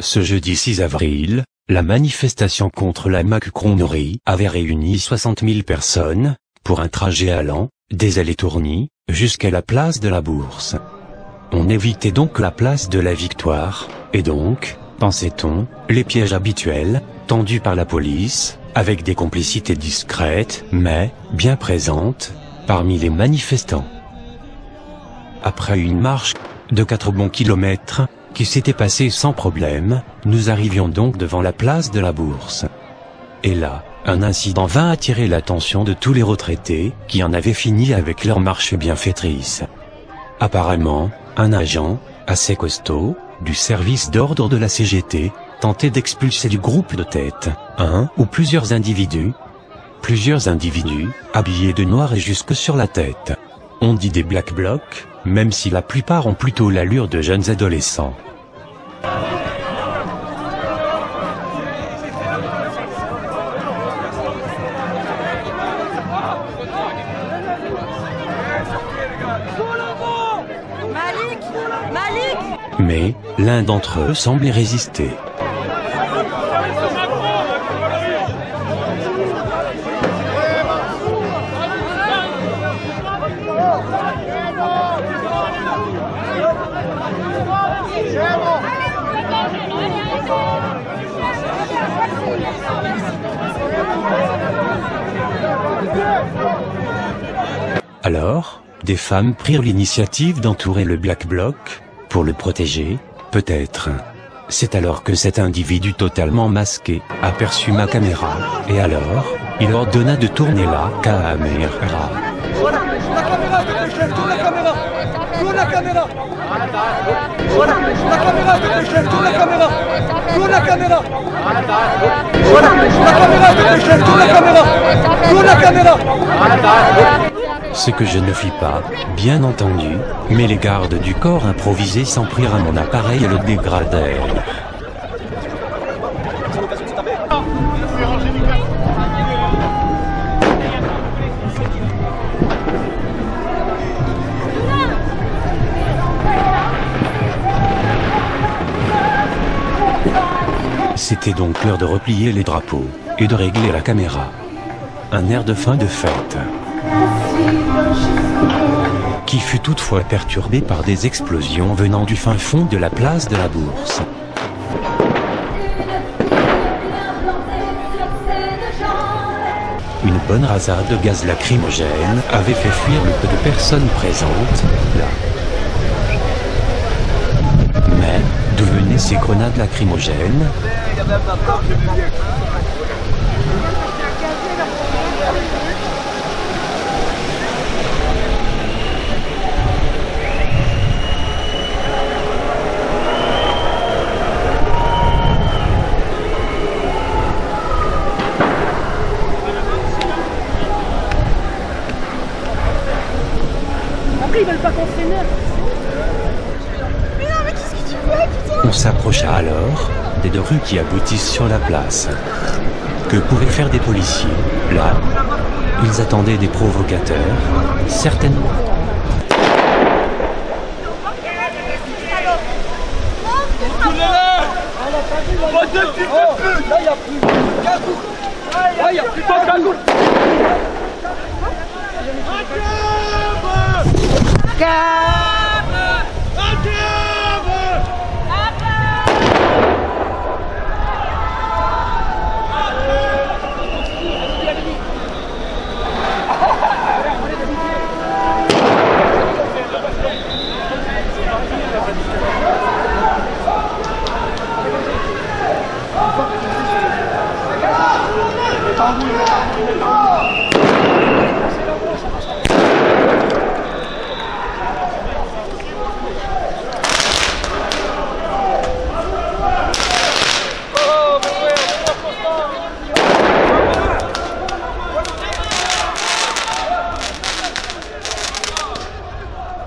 Ce jeudi 6 avril, la manifestation contre la macronerie avait réuni 60 000 personnes, pour un trajet allant, des Allées-Tourny, jusqu'à la place de la Bourse. On évitait donc la place de la Victoire, et donc, pensait-on, les pièges habituels, tendus par la police, avec des complicités discrètes, mais, bien présentes, parmi les manifestants. Après une marche de 4 bons kilomètres, qui s'était passée sans problème, nous arrivions donc devant la place de la Bourse. Et là, un incident vint attirer l'attention de tous les retraités, qui en avaient fini avec leur marche bienfaitrice. Apparemment, un agent, assez costaud, du service d'ordre de la CGT, tentait d'expulser du groupe de tête, un ou plusieurs individus. Plusieurs individus, habillés de noir et jusque sur la tête. On dit des Black Blocs, même si la plupart ont plutôt l'allure de jeunes adolescents. Mais, l'un d'entre eux semblait résister. Alors, des femmes prirent l'initiative d'entourer le Black Bloc, pour le protéger, peut-être. C'est alors que cet individu totalement masqué aperçut ma caméra, et alors, il ordonna de tourner la caméra. La caméra, s'il te plaît, chef, tourne la caméra. Tourne la caméra. La caméra, s'il te plaît, chef, tourne la caméra. Tourne la caméra. La caméra, s'il te plaît, chef, tourne la caméra. Tourne la caméra. Ce que je ne fis pas, bien entendu, mais les gardes du corps improvisé s'en prirent à mon appareil et le dégradèrent. C'était donc l'heure de replier les drapeaux, et de régler la caméra. Un air de fin de fête, qui fut toutefois perturbé par des explosions venant du fin fond de la place de la Bourse. Une bonne rasade de gaz lacrymogène avait fait fuir le peu de personnes présentes, là. Mais, d'où venaient ces grenades lacrymogènes ? Après, ils veulent pas qu'on s'énerve. Mais non, mais qu'est-ce que tu fais, putain ? On s'approcha alors des 2 rues qui aboutissent sur la place. Que pouvaient faire des policiers, là? Ils attendaient des provocateurs, certainement. Là, il n'y a plus cagoule. Là, il n'y a plus cagoule.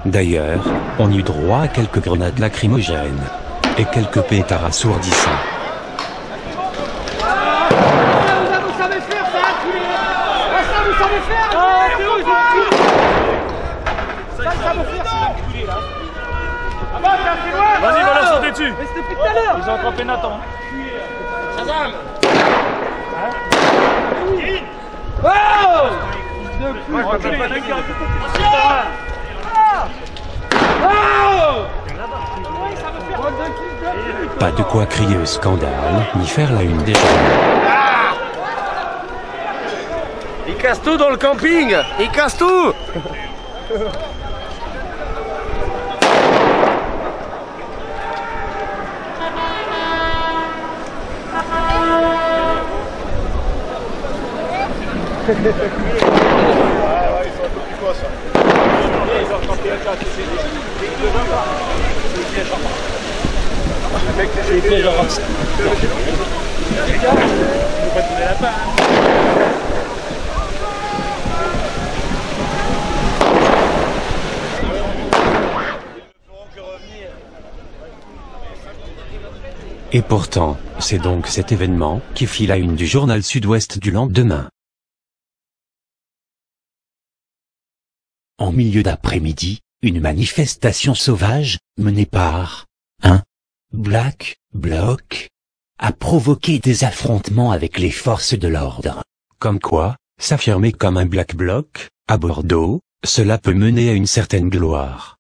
D'ailleurs, on eut droit à quelques grenades lacrymogènes et quelques pétards assourdissants. Vous savez faire ça, ça vous savez faire. Ça vous faire ça. Vas-y, va leur sauter dessus. Mais c'était depuis tout à l'heure. Ils ont attrapé Nathan. Shazam. Pas de quoi crier au scandale, ni faire la une des journaux. Il casse tout dans le camping. Il casse tout. Et pourtant, c'est donc cet événement qui fit la une du journal Sud-Ouest du lendemain. En milieu d'après-midi, une manifestation sauvage, menée par un Black Bloc, a provoqué des affrontements avec les forces de l'ordre. Comme quoi, s'affirmer comme un Black Bloc, à Bordeaux, cela peut mener à une certaine gloire.